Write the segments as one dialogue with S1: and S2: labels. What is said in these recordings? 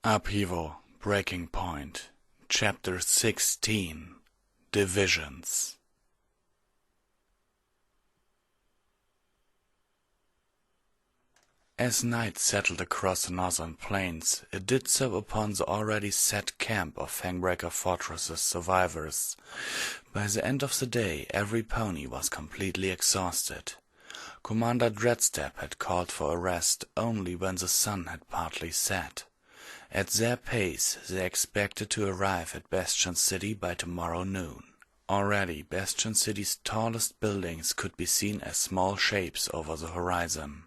S1: Upheaval, Breaking Point, Chapter 16, Divisions. As night settled across the northern plains, it did so upon the already set camp of Fangbreaker Fortress's survivors. By the end of the day, every pony was completely exhausted. Commander Dreadstep had called for a rest only when the sun had partly set. At their pace, they expected to arrive at Bastion City by tomorrow noon. Already, Bastion City's tallest buildings could be seen as small shapes over the horizon.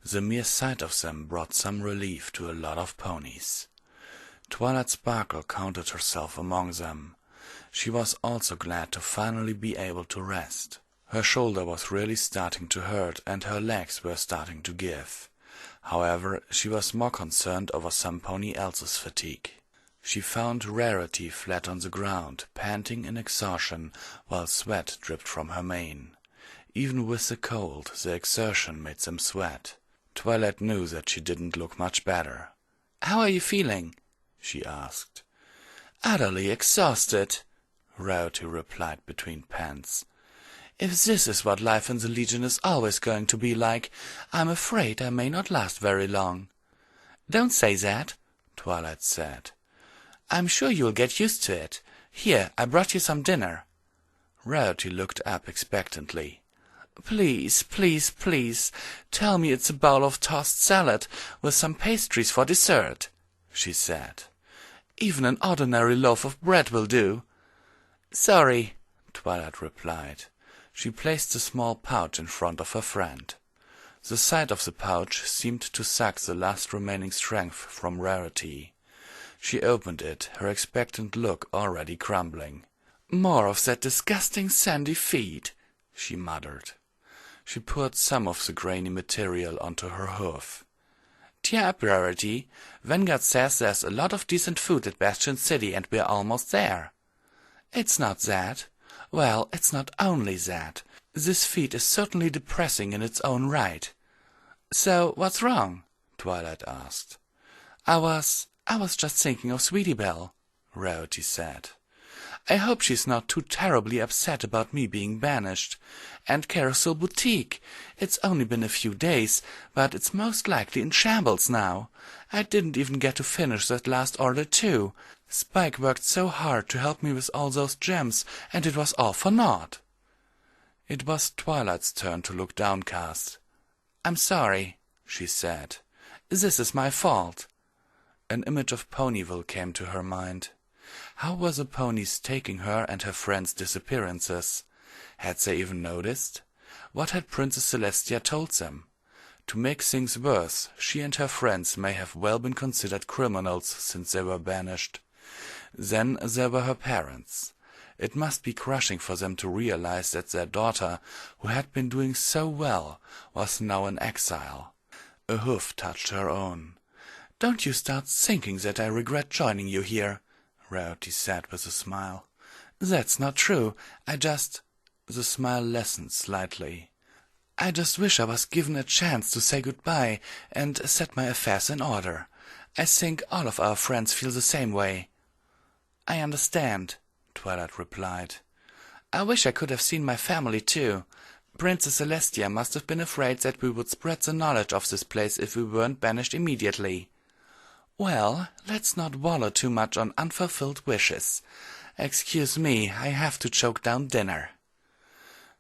S1: The mere sight of them brought some relief to a lot of ponies. Twilight Sparkle counted herself among them. She was also glad to finally be able to rest. Her shoulder was really starting to hurt, and her legs were starting to give. However, she was more concerned over some pony else's fatigue. She found Rarity flat on the ground, panting in exhaustion, while sweat dripped from her mane. Even with the cold, the exertion made them sweat. Twilight knew that she didn't look much better. "How are you feeling?" she asked. "Utterly exhausted," Rarity replied between pants. "If this is what life in the Legion is always going to be like, I'm afraid I may not last very long." "Don't say that," Twilight said. "I'm sure you'll get used to it. Here, I brought you some dinner." Rarity looked up expectantly. "Please, please, please, tell me it's a bowl of tossed salad with some pastries for dessert," she said. "Even an ordinary loaf of bread will do." "Sorry," Twilight replied. She placed the small pouch in front of her friend. The sight of the pouch seemed to suck the last remaining strength from Rarity. She opened it, her expectant look already crumbling. "More of that disgusting sandy feed," she muttered. She poured some of the grainy material onto her hoof. "Cheer up, Rarity. Vanguard says there's a lot of decent food at Bastion City, and we're almost there." "It's not that. Well, it's not only that. This feat is certainly depressing in its own right." "So, what's wrong?" Twilight asked. I was just thinking of Sweetie Belle," Rarity said. "I hope she's not too terribly upset about me being banished. And Carousel Boutique. It's only been a few days, but it's most likely in shambles now. I didn't even get to finish that last order too. Spike worked so hard to help me with all those gems, and it was all for naught." It was Twilight's turn to look downcast. "I'm sorry," she said. "This is my fault." An image of Ponyville came to her mind. How were the ponies taking her and her friends' disappearances? Had they even noticed? What had Princess Celestia told them? To make things worse, she and her friends may have well been considered criminals since they were banished. Then there were her parents. It must be crushing for them to realize that their daughter, who had been doing so well, was now in exile. A hoof touched her own. "Don't you start thinking that I regret joining you here," Rarity said with a smile. "That's not true. The smile lessened slightly. "I just wish I was given a chance to say goodbye and set my affairs in order. I think all of our friends feel the same way." "I understand," Twilight replied. "I wish I could have seen my family too. Princess Celestia must have been afraid that we would spread the knowledge of this place if we weren't banished immediately." "Well, let's not wallow too much on unfulfilled wishes. Excuse me, I have to choke down dinner."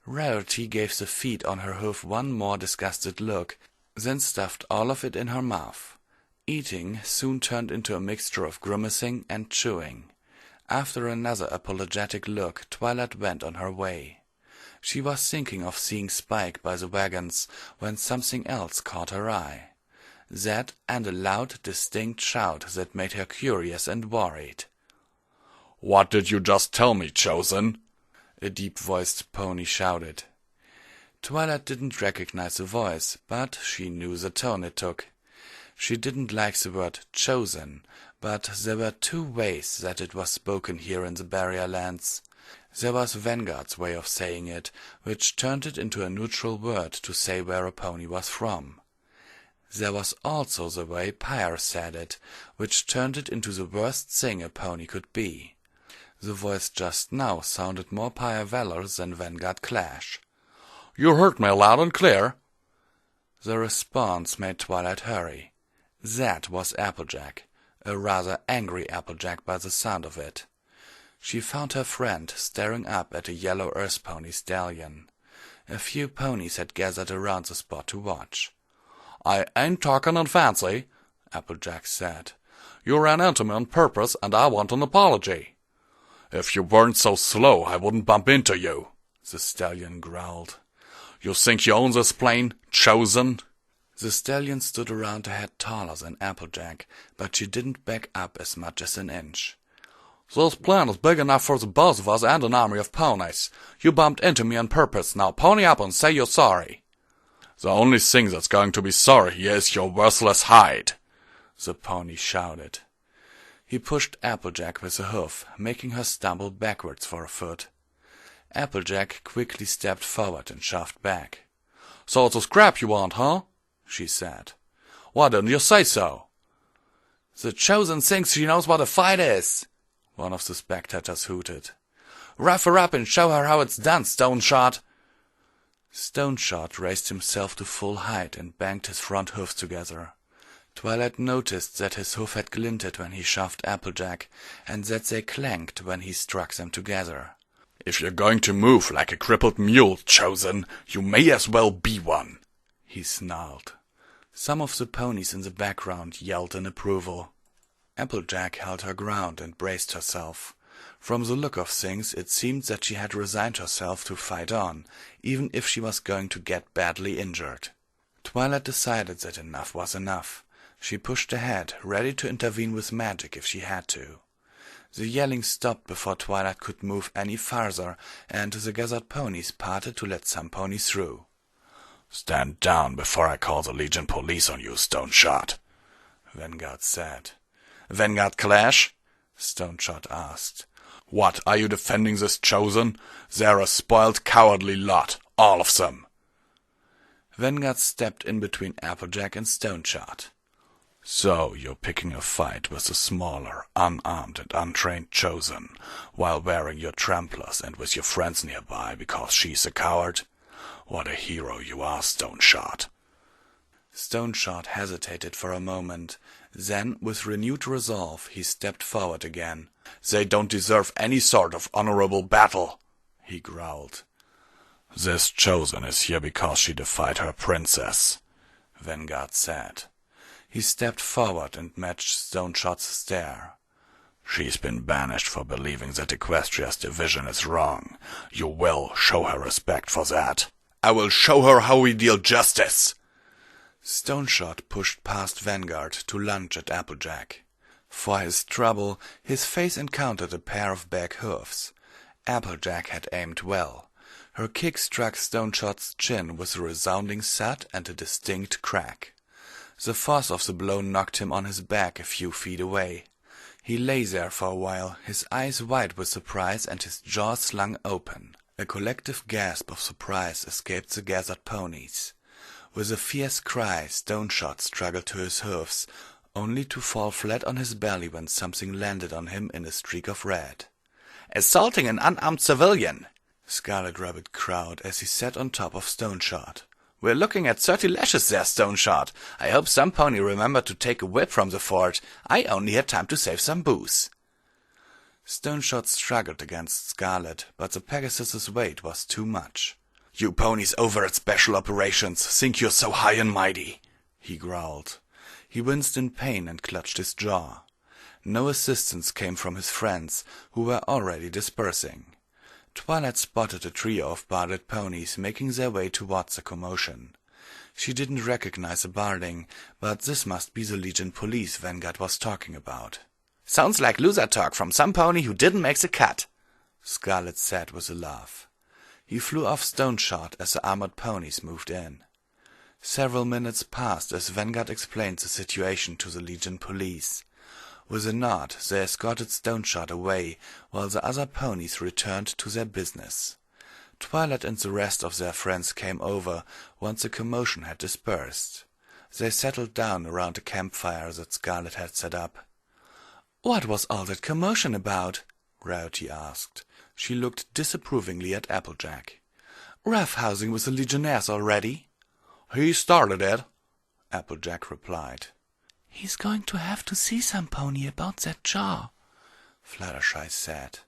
S1: Rarity gave the feet on her hoof one more disgusted look, then stuffed all of it in her mouth. Eating soon turned into a mixture of grimacing and chewing. After another apologetic look, Twilight went on her way. She was thinking of seeing Spike by the wagons when something else caught her eye. That and a loud, distinct shout that made her curious and worried.
S2: "What did you just tell me, Chosen?"
S1: a deep-voiced pony shouted. Twilight didn't recognize the voice, but she knew the tone it took. She didn't like the word chosen, but there were two ways that it was spoken here in the Barrier Lands. There was Vanguard's way of saying it, which turned it into a neutral word to say where a pony was from. There was also the way Pyre said it, which turned it into the worst thing a pony could be. The voice just now sounded more Pyre Valor than Vanguard Clash.
S2: "You heard me loud and clear."
S1: The response made Twilight hurry. That was Applejack, a rather angry Applejack by the sound of it. She found her friend staring up at a yellow Earth Pony stallion. A few ponies had gathered around the spot to watch.
S2: "I ain't talking in fancy," Applejack said. "You ran into me on purpose, and I want an apology." "If you weren't so slow, I wouldn't bump into you," the stallion growled. "You think you own this plane, Chosen?"
S1: The stallion stood around a head taller than Applejack, but she didn't back up as much as an inch.
S2: "This plane is big enough for the both of us and an army of ponies. You bumped into me on purpose. Now pony up and say you're sorry." "The only thing that's going to be sorry here is your worthless hide," the pony shouted.
S1: He pushed Applejack with a hoof, making her stumble backwards for a foot. Applejack quickly stepped forward and shoved back.
S2: "So it's a scrap you want, huh?" she said. "Why didn't you say so?"
S1: "The Chosen thinks she knows what a fight is," one of the spectators hooted. "Rough her up and show her how it's done, Stoneshot." Stoneshot raised himself to full height and banged his front hoofs together. Twilight noticed that his hoof had glinted when he shoved Applejack, and that they clanked when he struck them together.
S2: "If you're going to move like a crippled mule, Chosen, you may as well be one," he snarled.
S1: Some of the ponies in the background yelled in approval. Applejack held her ground and braced herself. From the look of things, it seemed that she had resigned herself to fight on, even if she was going to get badly injured. Twilight decided that enough was enough. She pushed ahead, ready to intervene with magic if she had to. The yelling stopped before Twilight could move any farther, and the gathered ponies parted to let some ponies through.
S2: "Stand down before I call the Legion police on you, Stoneshot," Vanguard said.
S1: "Vanguard Clash?" Stoneshot asked.
S2: "What, are you defending this Chosen? They're a spoiled, cowardly lot, all of them."
S1: Vanguard stepped in between Applejack and Stoneshot.
S2: "So you're picking a fight with the smaller, unarmed and untrained Chosen, while wearing your tramplers and with your friends nearby because she's a coward? What a hero you are, Stoneshot."
S1: Stoneshot hesitated for a moment. Then, with renewed resolve, he stepped forward again.
S2: "They don't deserve any sort of honorable battle," he growled. "This Chosen is here because she defied her princess," Vanguard said.
S1: He stepped forward and matched Stoneshot's stare.
S2: "She's been banished for believing that Equestria's division is wrong. You will show her respect for that." "I will show her how we deal justice."
S1: Stoneshot pushed past Vanguard to lunge at Applejack. For his trouble, his face encountered a pair of back hoofs. Applejack had aimed well. Her kick struck Stoneshot's chin with a resounding thud and a distinct crack. The force of the blow knocked him on his back a few feet away. He lay there for a while, his eyes wide with surprise and his jaws slung open. A collective gasp of surprise escaped the gathered ponies. With a fierce cry, Stoneshot struggled to his hoofs, only to fall flat on his belly when something landed on him in a streak of red.
S2: "Assaulting an unarmed civilian,"
S1: Scarlet Rabbit crowed as he sat on top of Stoneshot.
S2: "We're looking at 30 lashes there, Stoneshot. I hope some pony remembered to take a whip from the fort. I only had time to save some booze."
S1: Stoneshot struggled against Scarlet, but the Pegasus's weight was too much.
S2: "You ponies over at Special Operations think you're so high and mighty," he growled.
S1: He winced in pain and clutched his jaw. No assistance came from his friends, who were already dispersing. Twilight spotted a trio of barded ponies making their way towards the commotion. She didn't recognize the barding, but this must be the Legion police Vanguard was talking about.
S2: "Sounds like loser talk from some pony who didn't make the cut,"
S1: Scarlet said with a laugh. He flew off Stoneshot as the armored ponies moved in. Several minutes passed as Vanguard explained the situation to the Legion police. With a nod, they escorted Stoneshot away, while the other ponies returned to their business. Twilight and the rest of their friends came over once the commotion had dispersed. They settled down around a campfire that Scarlet had set up. "What was all that commotion about?" Rarity asked. She looked disapprovingly at Applejack. "Roughhousing with the Legionnaires already?"
S2: "He started it,"
S1: Applejack replied.
S3: "He's going to have to see some pony about that jaw,"
S1: Fluttershy said.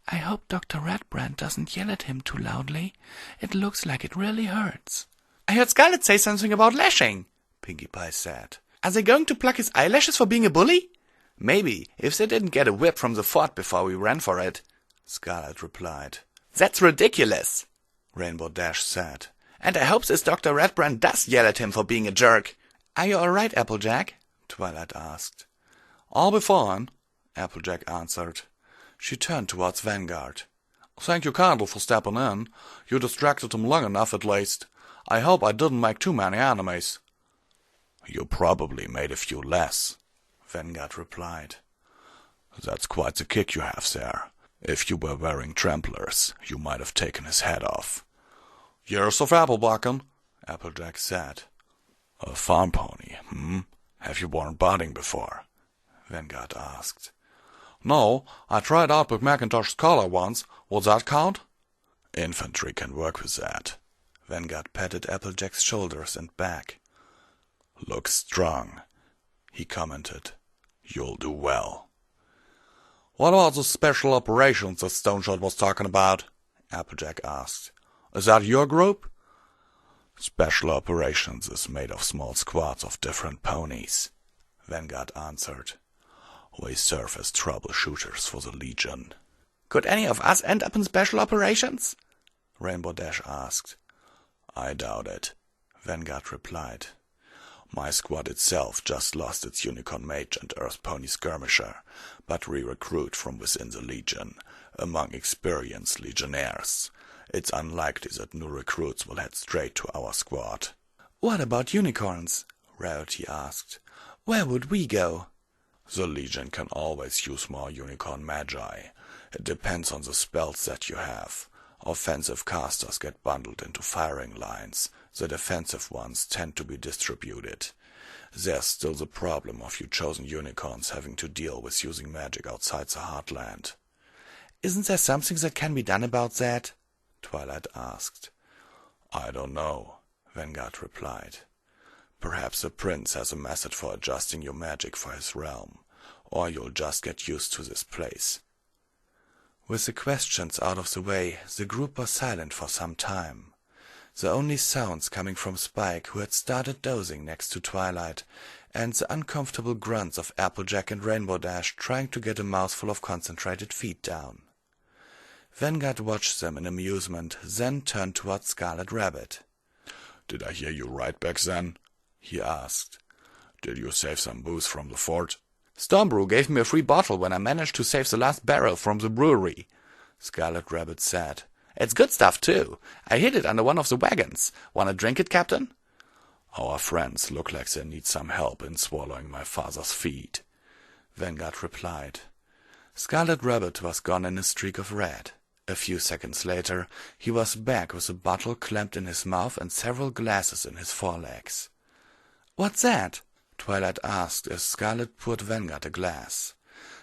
S3: "I hope Dr. Redbrand doesn't yell at him too loudly. It looks like it really hurts."
S1: "I heard Scarlet say something about lashing," Pinkie Pie said. "Are they going to pluck his eyelashes for being a bully?" "Maybe, if they didn't get a whip from the fort before we ran for it," Scarlet replied. "That's ridiculous," Rainbow Dash said. "And I hope this Dr. Redbrand does yell at him for being a jerk." "Are you all right, Applejack?" Twilight asked.
S2: "I'll be fine,"
S1: Applejack answered. She turned towards Vanguard.
S2: "Thank you kindly for stepping in. You distracted him long enough at least. I hope I didn't make too many enemies."
S1: "You probably made a few less," Vanguard replied. "That's quite the kick you have there. If you were wearing tramplers, you might have taken his head off."
S2: "Years of apple-blocking,"
S1: Applejack said. "A farm pony, Have you worn barding before?" Vanguard asked.
S2: "No, I tried out with Macintosh's collar once. Would that count?"
S1: "Infantry can work with that." Vanguard patted Applejack's shoulders and back. "Looks strong," he commented. "You'll do well."
S2: "What about the special operations that Stoneshot was talking about?" Applejack asked. "Is that your group?"
S1: "Special Operations is made of small squads of different ponies," Vanguard answered. "We serve as troubleshooters for the Legion." "Could any of us end up in Special Operations?" Rainbow Dash asked. "I doubt it," Vanguard replied. "My squad itself just lost its Unicorn Mage and Earth Pony Skirmisher, but re-recruit from within the Legion, among experienced Legionnaires. It's unlikely that new recruits will head straight to our squad."
S3: "What about unicorns?" Rarity asked. "Where would we go?"
S1: "The Legion can always use more Unicorn Magi. It depends on the spells that you have. Offensive casters get bundled into firing lines. The defensive ones tend to be distributed. There's still the problem of you chosen unicorns having to deal with using magic outside the Heartland."
S3: "Isn't there something that can be done about that?"
S1: Twilight asked. "I don't know," Vanguard replied. "Perhaps the Prince has a method for adjusting your magic for his realm, or you'll just get used to this place." With the questions out of the way, the group was silent for some time. The only sounds coming from Spike, who had started dozing next to Twilight, and the uncomfortable grunts of Applejack and Rainbow Dash trying to get a mouthful of concentrated feed down. Vanguard watched them in amusement, then turned towards Scarlet Rabbit. "Did I hear you right back then?" he asked. "Did you save some booze from the fort?"
S3: "Stormbrew gave me a free bottle when I managed to save the last barrel from the brewery," Scarlet Rabbit said. "It's good stuff, too. I hid it under one of the wagons. Want to drink it, Captain?"
S1: "Our friends look like they need some help in swallowing my father's feed," Vanguard replied. Scarlet Rabbit was gone in a streak of red. A few seconds later, he was back with a bottle clamped in his mouth and several glasses in his forelegs.
S3: "What's that?"
S1: Twilight asked as Scarlet poured Vanguard a glass.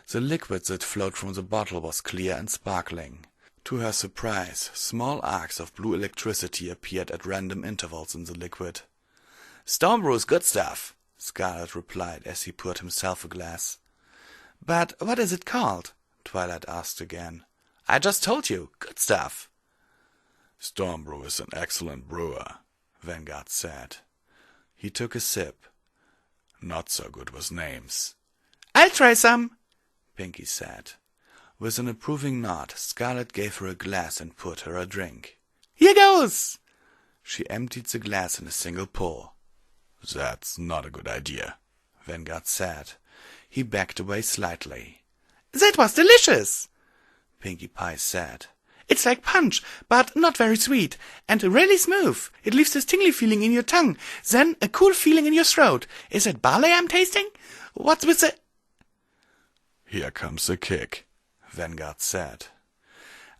S1: The liquid that flowed from the bottle was clear and sparkling. To her surprise, small arcs of blue electricity appeared at random intervals in the liquid.
S3: "Stormbrew's good stuff,"
S1: Scarlet replied as he poured himself a glass.
S3: "But what is it called?"
S1: Twilight asked again.
S3: "I just told you, good stuff."
S1: "Stormbrew is an excellent brewer," Vanguard said. He took a sip. "Not so good with names."
S3: "I'll try some,"
S1: Pinkie said. With an approving nod, Scarlet gave her a glass and poured her a drink.
S3: "Here goes!"
S1: She emptied the glass in a single pull. "That's not a good idea," Vanguard said. He backed away slightly.
S3: "That was delicious,"
S1: Pinkie Pie said.
S3: "It's like punch, but not very sweet, and really smooth. It leaves this tingly feeling in your tongue, then a cool feeling in your throat. Is it barley I'm tasting? What's with the—"
S1: "Here comes the kick," Vanguard said.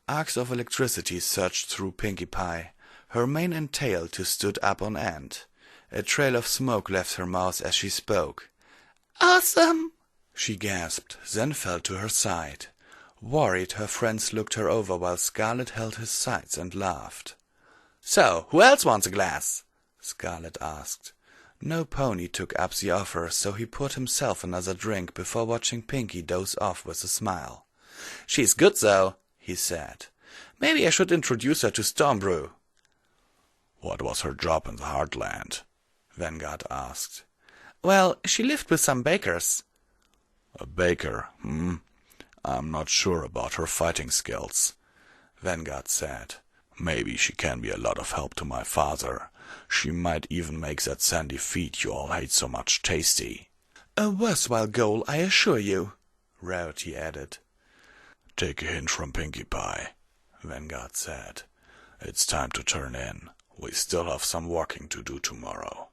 S1: Arcs of electricity surged through Pinkie Pie. Her mane and tail stood up on end. A trail of smoke left her mouth as she spoke. "Awesome!" she gasped, then fell to her side. Worried, her friends looked her over while Scarlet held his sides and laughed. "So, who else wants a glass?" Scarlet asked. No pony took up the offer, so he poured himself another drink before watching Pinky doze off with a smile. "She's good, though," he said. "Maybe I should introduce her to Stormbrew."
S2: What was her job in the Heartland?
S1: Vanguard asked. "Well, she lived with some bakers."
S2: A baker, I'm not sure about her fighting skills,
S1: Vanguard said.
S2: Maybe she can be a lot of help to my father. She might even make that sandy feed you all hate so much tasty.
S1: "A worthwhile goal, I assure you," Rarity added.
S2: Take a hint from Pinkie Pie, Vanguard said. It's time to turn in. We still have some walking to do tomorrow.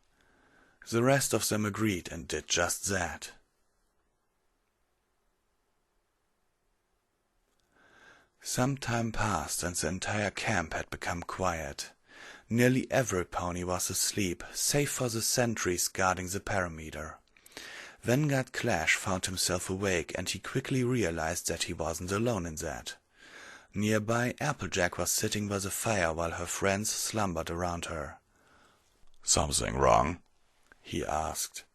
S1: The rest of them agreed and did just that. Some time passed and the entire camp had become quiet. Nearly every pony was asleep, save for the sentries guarding the perimeter. Vanguard Clash found himself awake, and he quickly realized that he wasn't alone in that. Nearby, Applejack was sitting by the fire while her friends slumbered around her.
S2: "Something wrong?"
S1: he asked.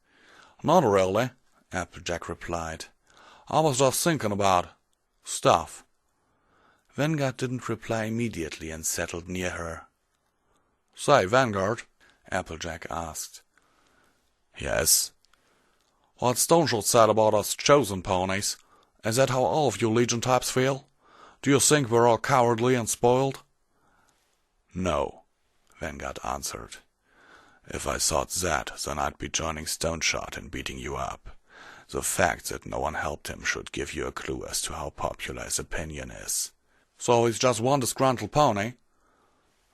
S3: "Not really," Applejack replied. "I was just thinking about stuff."
S1: Vanguard didn't reply immediately and settled near her.
S3: "Say, Vanguard,"
S1: Applejack asked.
S2: "Yes?"
S3: "What Stoneshot said about us chosen ponies, is that how all of you Legion types feel? Do you think we're all cowardly and spoiled?"
S2: "No," Vanguard answered. "If I thought that, then I'd be joining Stoneshot in beating you up. The fact that no one helped him should give you a clue as to how popular his opinion is."
S3: "So he's just one disgruntled pony?"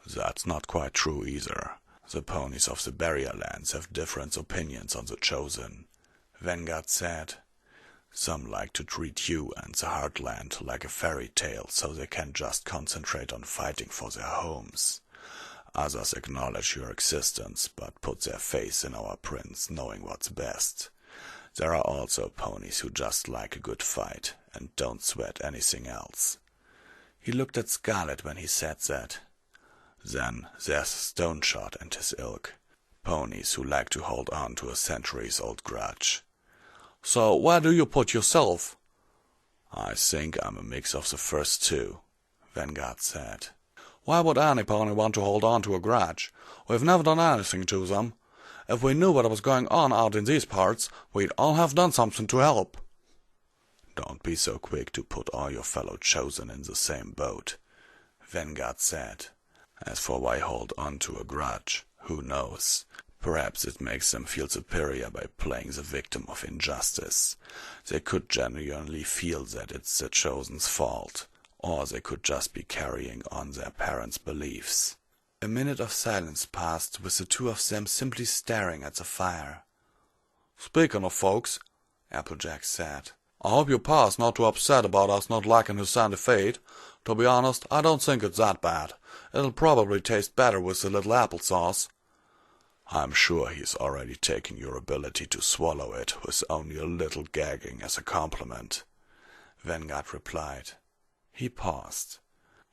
S2: "That's not quite true either. The ponies of the Barrier Lands have different opinions on the Chosen,"
S1: Vanguard said.
S2: "Some like to treat you and the Heartland like a fairy tale so they can just concentrate on fighting for their homes. Others acknowledge your existence, but put their faith in our prince, knowing what's best. There are also ponies who just like a good fight and don't sweat anything else."
S1: He looked at Scarlet when he said that.
S2: Then there's Stoneshot and his ilk, ponies who like to hold on to a centuries-old grudge.
S3: "So where do you put yourself?"
S2: "I think I'm a mix of the first two," Vanguard said.
S3: "Why would any pony want to hold on to a grudge? We've never done anything to them. If we knew what was going on out in these parts, we'd all have done something to help."
S2: "Don't be so quick to put all your fellow Chosen in the same boat," Vanguard said. "As for why hold on to a grudge, who knows? Perhaps it makes them feel superior by playing the victim of injustice. They could genuinely feel that it's the Chosen's fault, or they could just be carrying on their parents' beliefs."
S1: A minute of silence passed, with the two of them simply staring at the fire.
S3: "Speaking of folks," Applejack said, "I hope your pa's not too upset about us not liking his sandy feed. To be honest, I don't think it's that bad. It'll probably taste better with a little applesauce."
S2: "I'm sure he's already taking your ability to swallow it with only a little gagging as a compliment," Vanguard replied. He paused.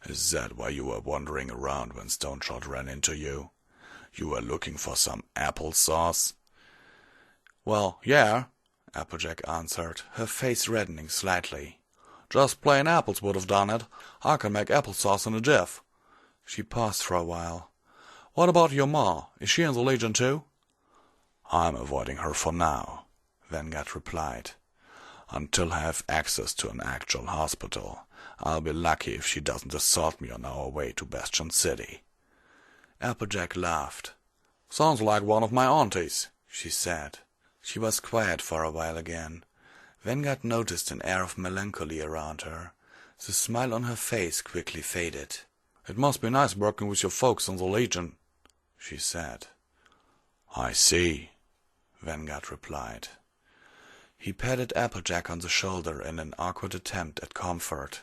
S2: "Is that why you were wandering around when Stoneshot ran into you? You were looking for some applesauce?"
S3: "Well, yeah,"
S1: Applejack answered, her face reddening slightly.
S3: "Just plain apples would have done it. I can make applesauce in a jiff." She paused for a while. "What about your ma? Is she in the Legion too?"
S2: "I'm avoiding her for now," Vanguard replied. "Until I have access to an actual hospital. I'll be lucky if she doesn't assault me on our way to Bastion City."
S1: Applejack laughed.
S3: "Sounds like one of my aunties,"
S1: she said. She was quiet for a while again. Vanguard noticed an air of melancholy around her. The smile on her face quickly faded.
S3: "It must be nice working with your folks in the Legion," she said.
S2: "I see,"
S1: Vanguard replied. He patted Applejack on the shoulder in an awkward attempt at comfort,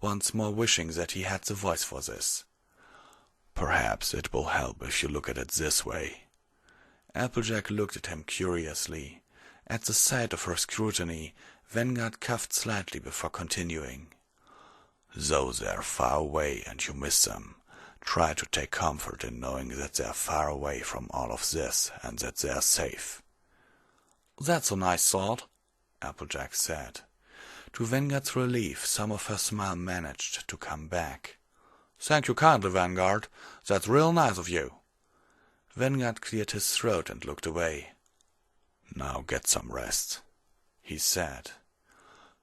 S1: once more wishing that he had the voice for this.
S2: "Perhaps it will help if you look at it this way."
S1: Applejack looked at him curiously. At the sight of her scrutiny, Vanguard coughed slightly before continuing.
S3: Though they're far away and you miss them, try to take comfort in knowing that they're far away from all of this and that they're safe.
S2: That's a nice thought,
S1: Applejack said. To Vanguard's relief, some of her smile managed to come back.
S2: Thank you kindly, Vanguard. That's real nice of you.
S1: Vanguard cleared his throat and looked away.
S3: Now get some rest, he said.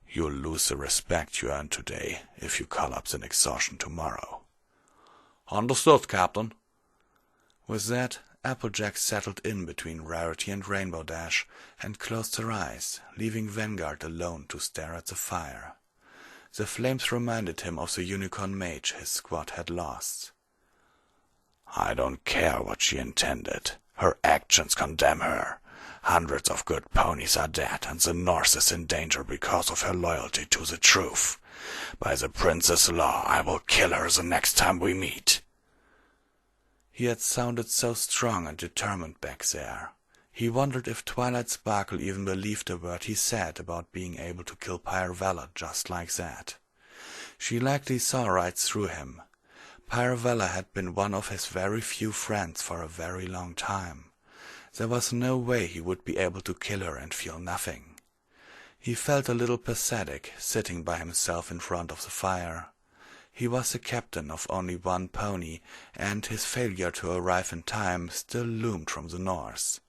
S3: You'll lose the respect you earned today if you collapse in exhaustion tomorrow.
S2: Understood, Captain.
S1: With that, Applejack settled in between Rarity and Rainbow Dash and closed her eyes, leaving Vanguard alone to stare at the fire. The flames reminded him of the unicorn mage his squad had lost.
S3: I don't care what she intended. Her actions condemn her. Hundreds of good ponies are dead, and the North is in danger because of her loyalty to the truth. By the prince's law, I will kill her the next time we meet.
S1: He had sounded so strong and determined back there. He wondered if Twilight Sparkle even believed a word he said about being able to kill Pyravella just like that. She likely saw right through him. Pyravella had been one of his very few friends for a very long time. There was no way he would be able to kill her and feel nothing. He felt a little pathetic, sitting by himself in front of the fire. He was the captain of only one pony, and his failure to arrive in time still loomed from the north.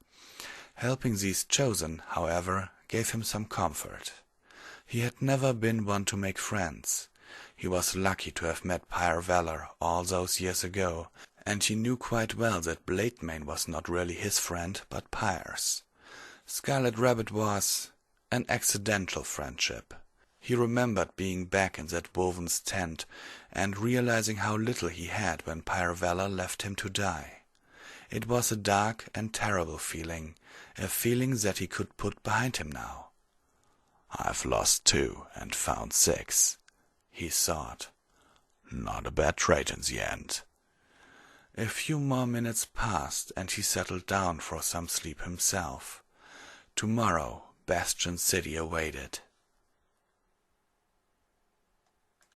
S1: Helping these chosen, however, gave him some comfort. He had never been one to make friends. He was lucky to have met Pyravella all those years ago, and he knew quite well that Blademane was not really his friend, but Pyre's. Scarlet Rabbit was an accidental friendship. He remembered being back in that woven's tent and realizing how little he had when Pyravella left him to die. It was a dark and terrible feeling, a feeling that he could put behind him now.
S3: I've lost 2 and found 6, he thought. Not a bad trade in the end.
S1: A few more minutes passed, and he settled down for some sleep himself. Tomorrow, Bastion City awaited.